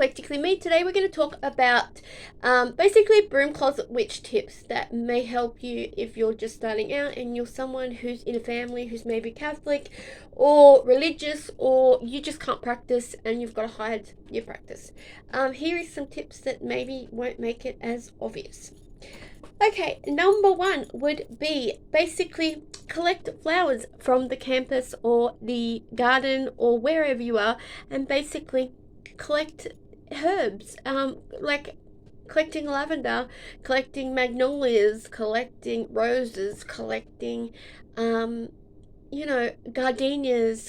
Eclectically Me. Today we're going to talk about basically broom closet witch tips that may help you if you're just starting out and you're someone who's in a family who's maybe Catholic or religious, or you just can't practice and you've got to hide your practice. Here is some tips that maybe won't make it as obvious. Okay, number one would be basically collect flowers from the campus or the garden or wherever you are, and basically collect herbs, like collecting lavender, collecting magnolias, collecting roses, collecting gardenias,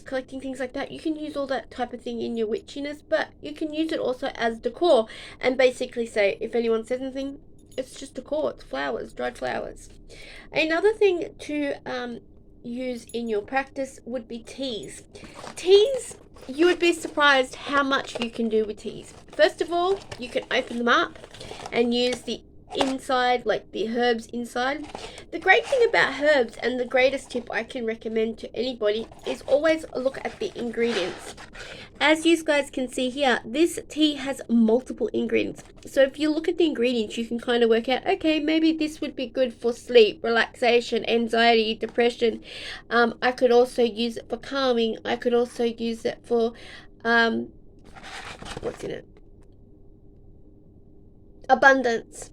collecting things like that. You can use all that type of thing in your witchiness, but you can use it also as decor and basically say, if anyone says anything, it's just decor. It's flowers, dried flowers. Another thing to use in your practice would be teas. Teas, you would be surprised how much you can do with teas. First of all, you can open them up and use the inside, like the herbs inside. The great thing about herbs, and the greatest tip I can recommend to anybody, is always look at the ingredients. As you guys can see here, this tea has multiple ingredients. So if you look at the ingredients, you can kind of work out, okay, maybe this would be good for sleep, relaxation, anxiety, depression. I could also use it for calming. I could also use it for, what's in it? Abundance.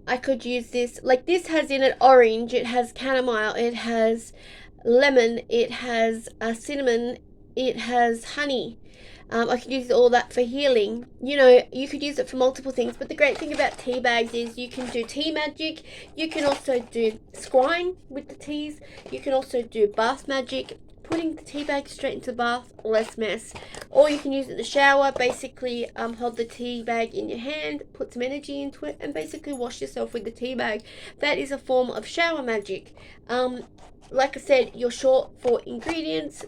I could use this, like this has in it orange, it has chamomile, it has lemon, it has cinnamon, it has honey. I could use all that for healing. You know, you could use it for multiple things, but the great thing about tea bags is you can do tea magic. You can also do scrying with the teas. You can also do bath magic, putting the tea bag straight into the bath, less mess. Or you can use it in the shower, basically hold the tea bag in your hand, put some energy into it, and basically wash yourself with the tea bag. That is a form of shower magic. Like I said, you're short for ingredients.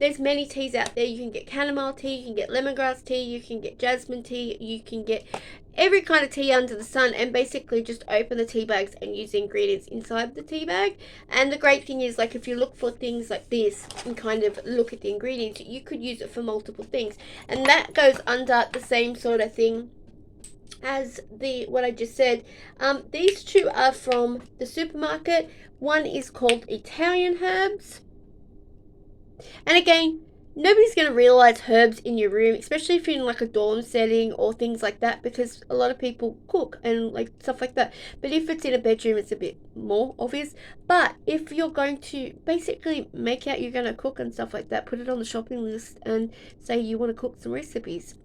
There's many teas out there. You can get chamomile tea, you can get lemongrass tea, you can get jasmine tea, you can get every kind of tea under the sun, and basically just open the tea bags and use the ingredients inside the tea bag. And the great thing is, like, if you look for things like this and kind of look at the ingredients, you could use it for multiple things. And that goes under the same sort of thing as what I just said. These two are from the supermarket. One is called Italian herbs. And again, nobody's going to realize herbs in your room, especially if you're in like a dorm setting or things like that, because a lot of people cook and like stuff like that. But if it's in a bedroom, it's a bit more obvious. But if you're going to basically make out you're going to cook and stuff like that, put it on the shopping list and say you want to cook some recipes.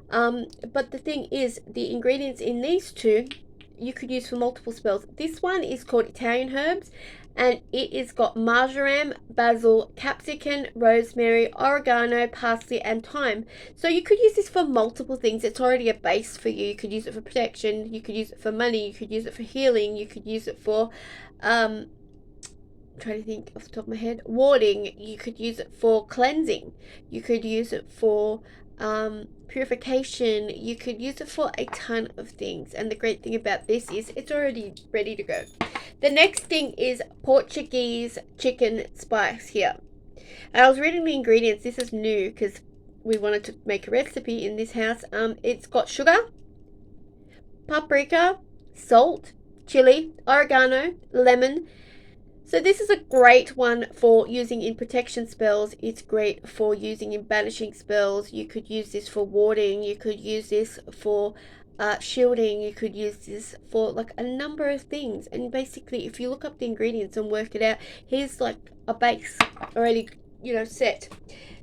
But the thing is, the ingredients in these two you could use for multiple spells. This one is called Italian herbs, and it is got marjoram, basil, capsicum, rosemary, oregano, parsley, and thyme. So you could use this for multiple things. It's already a base for you. You could use it for protection, you could use it for money, you could use it for healing, you could use it for I'm trying to think off the top of my head, warding, you could use it for cleansing, you could use it for purification, you could use it for a ton of things. And the great thing about this is it's already ready to go. The next thing is Portuguese chicken spice here. And I was reading the ingredients. This is new because we wanted to make a recipe in this house. It's got sugar, paprika, salt, chili, oregano, lemon. So this is a great one for using in protection spells. It's great for using in banishing spells. You could use this for warding. You could use this for shielding. You could use this for like a number of things. And basically, if you look up the ingredients and work it out, here's like a base already, set.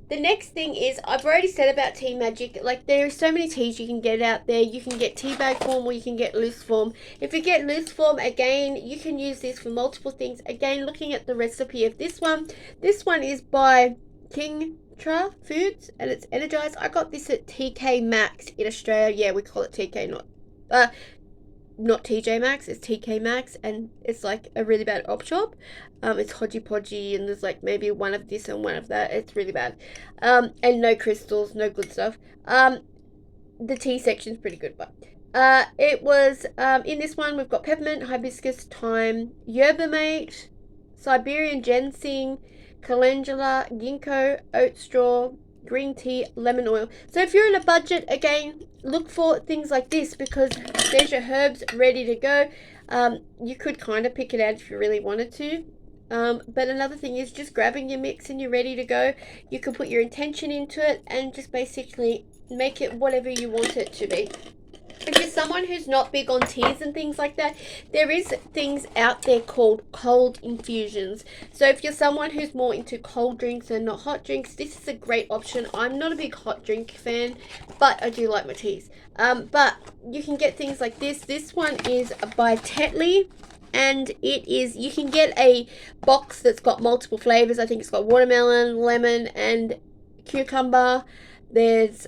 The next thing is, I've already said about tea magic. Like, there are so many teas you can get out there. You can get tea bag form or you can get loose form. If you get loose form, again, you can use this for multiple things. Again, looking at the recipe of this one is by King Tra Foods, and it's energized. I got this at TK Maxx in Australia. Yeah, we call it TK, not TJ Maxx, it's TK Maxx, and it's like a really bad op shop. It's hodgy podgy, and there's like maybe one of this and one of that. It's really bad. And no crystals, no good stuff. The tea section's pretty good, but it was in this one we've got peppermint, hibiscus, thyme, yerba mate, Siberian ginseng, calendula, ginkgo, oat straw, green tea, lemon oil. So if you're in a budget, again, look for things like this, because there's your herbs ready to go. You could kind of pick it out if you really wanted to. But another thing is just grabbing your mix and you're ready to go. You can put your intention into it and just basically make it whatever you want it to be. If you're someone who's not big on teas and things like that, there is things out there called cold infusions. So if you're someone who's more into cold drinks and not hot drinks, this is a great option. I'm not a big hot drink fan, but I do like my teas. But you can get things like this. This one is by Tetley, and it is, you can get a box that's got multiple flavors. I think it's got watermelon, lemon, and cucumber. There's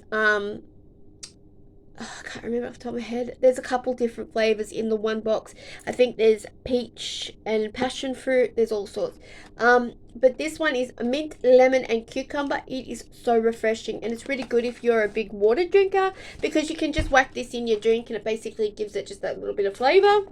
I can't remember off the top of my head. There's a couple different flavors in the one box. I think there's peach and passion fruit. There's all sorts. But this one is mint, lemon, and cucumber. It is so refreshing, and it's really good if you're a big water drinker, because you can just whack this in your drink and it basically gives it just that little bit of flavor.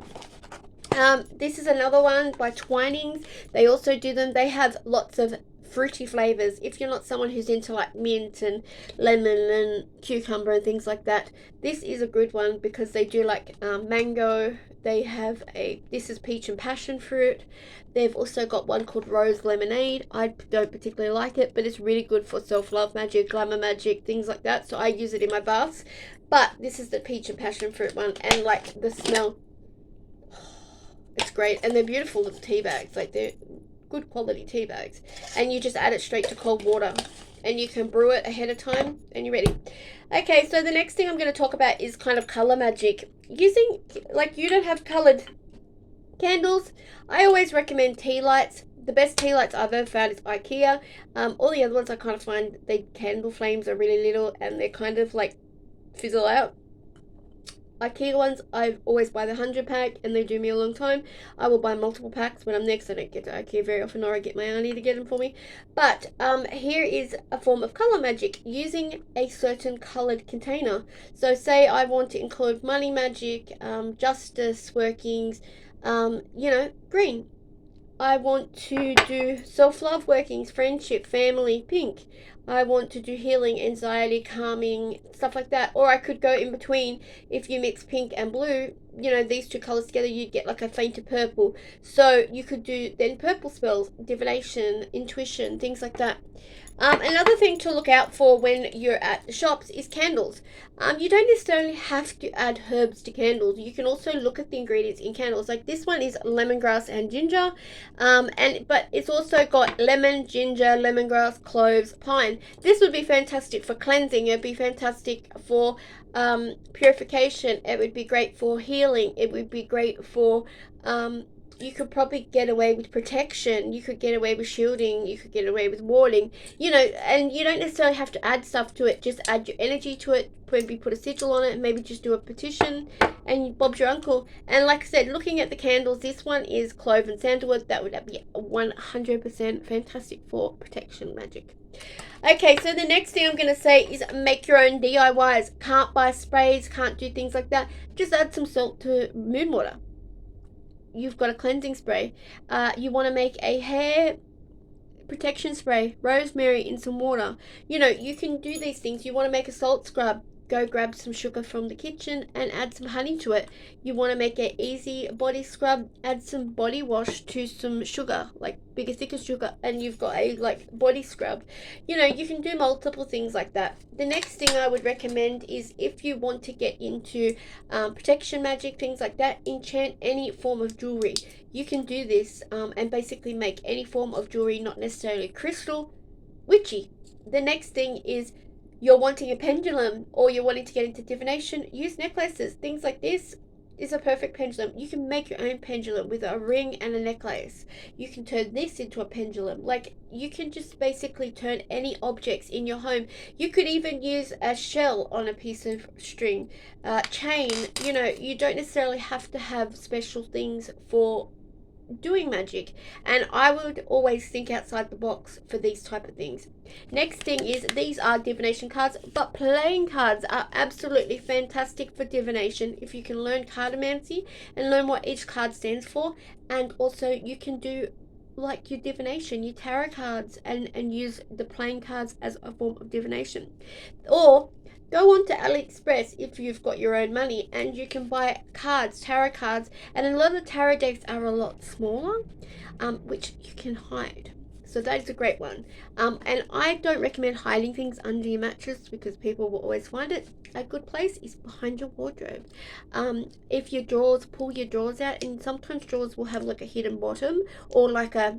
This is another one by Twinings. They also do them. They have lots of fruity flavors. If you're not someone who's into like mint and lemon and cucumber and things like that, this is a good one, because they do like mango. They have this is peach and passion fruit. They've also got one called rose lemonade. I don't particularly like it, but it's really good for self-love magic, glamour magic, things like that. So I use it in my baths. But this is the peach and passion fruit one, and like the smell, it's great. And they're beautiful little tea bags. Like, they're good quality tea bags, and you just add it straight to cold water, and you can brew it ahead of time and you're ready. Okay, so the next thing I'm going to talk about is kind of color magic. Using, like, you don't have colored candles, I always recommend tea lights. The best tea lights I've ever found is IKEA. All the other ones I kind of find the candle flames are really little and they're kind of like fizzle out. IKEA ones, I always buy the 100 pack and they do me a long time. I will buy multiple packs when I'm next. I don't get to IKEA very often, or I get my auntie to get them for me. But here is a form of color magic using a certain colored container. So say I want to include money magic, justice workings, green. I want to do self-love workings, friendship, family, pink. I want to do healing, anxiety, calming, stuff like that. Or I could go in between. If you mix pink and blue, these two colors together, you'd get like a fainter purple. So you could do then purple spells, divination, intuition, things like that. Another thing to look out for when you're at the shops is candles. You don't necessarily have to add herbs to candles. You can also look at the ingredients in candles. Like this one is lemongrass and ginger, but it's also got lemon, ginger, lemongrass, cloves, pine. This would be fantastic for cleansing. It would be fantastic for purification. It would be great for healing. It would be great for you could probably get away with protection. You could get away with shielding. You could get away with warding. And you don't necessarily have to add stuff to it. Just add your energy to it. Maybe put a sigil on it. Maybe just do a petition. And Bob's your uncle. And like I said, looking at the candles, this one is clove and sandalwood. That would be 100% fantastic for protection magic. Okay, so the next thing I'm going to say is make your own DIYs. Can't buy sprays. Can't do things like that. Just add some salt to moon water. You've got a cleansing spray. You want to make a hair protection spray, rosemary in some water. You can do these things. You want to make a salt scrub. Go grab some sugar from the kitchen and add some honey to it. You want to make an easy body scrub, add some body wash to some sugar, like bigger, thicker sugar, and you've got a body scrub. You can do multiple things like that. The next thing I would recommend is if you want to get into protection magic, things like that, enchant any form of jewelry. You can do this and basically make any form of jewelry, not necessarily crystal, witchy. The next thing is you're wanting a pendulum, or you're wanting to get into divination, use necklaces. Things like this is a perfect pendulum. You can make your own pendulum with a ring and a necklace. You can turn this into a pendulum. Like, you can just basically turn any objects in your home. You could even use a shell on a piece of string, chain. You don't necessarily have to have special things for doing magic, and I would always think outside the box for these type of things. Next thing is, these are divination cards, but playing cards are absolutely fantastic for divination if you can learn cardomancy and learn what each card stands for. And also you can do like your divination, your tarot cards, and use the playing cards as a form of divination. Or go on to AliExpress if you've got your own money, and you can buy cards, tarot cards, and a lot of the tarot decks are a lot smaller, which you can hide. So that is a great one. And I don't recommend hiding things under your mattress because people will always find it. A good place is behind your wardrobe. If your drawers, pull your drawers out, and sometimes drawers will have like a hidden bottom or like a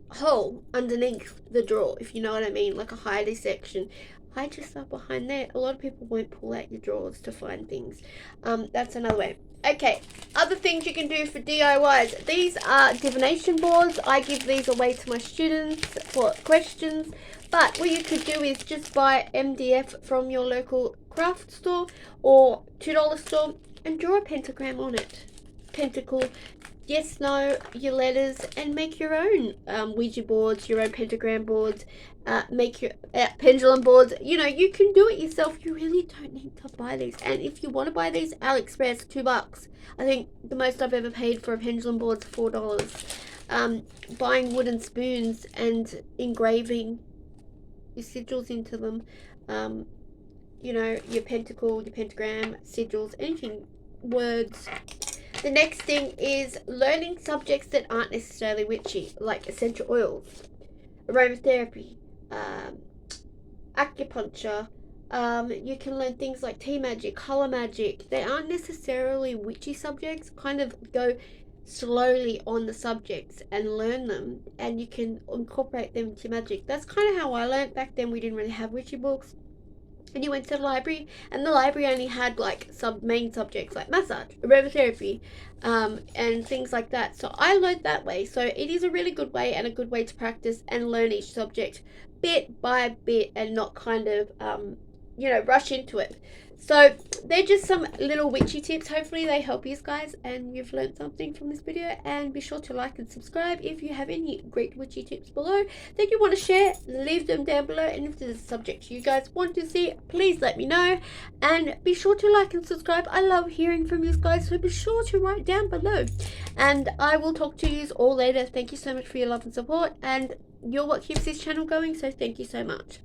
hole underneath the drawer, if you know what I mean, like a hidey section. Hide your stuff behind there. A lot of people won't pull out your drawers to find things. That's another way. Okay, other things you can do for DIYs. These are divination boards. I give these away to my students for questions. But what you could do is just buy MDF from your local craft store or $2 store and draw a pentagram on it. Pentacle, yes, no, your letters, and make your own Ouija boards, your own pentagram boards, make your pendulum boards. You know, you can do it yourself. You really don't need to buy these. And if you want to buy these, AliExpress, $2. I think the most I've ever paid for a pendulum board is $4. Buying wooden spoons and engraving your sigils into them. You know, your pentacle, your pentagram, sigils, anything, words. The next thing is learning subjects that aren't necessarily witchy, like essential oils, aromatherapy, acupuncture. You can learn things like tea magic, color magic. They aren't necessarily witchy subjects. Kind of go slowly on the subjects and learn them, and you can incorporate them into magic. That's kind of how I learned. Back then we didn't really have witchy books. And you went to the library, and the library only had like main subjects like massage, aromatherapy, and things like that. So I learned that way. So it is a really good way and a good way to practice and learn each subject bit by bit and not kind of, you know, rush into it. So they're just some little witchy tips. Hopefully they help you guys and you've learned something from this video. And be sure to like and subscribe. If you have any great witchy tips below that you want to share, leave them down below. And if there's a subject you guys want to see, please let me know. And be sure to like and subscribe. I love hearing from you guys, so be sure to write down below. And I will talk to you all later. Thank you so much for your love and support. And you're what keeps this channel going, so thank you so much.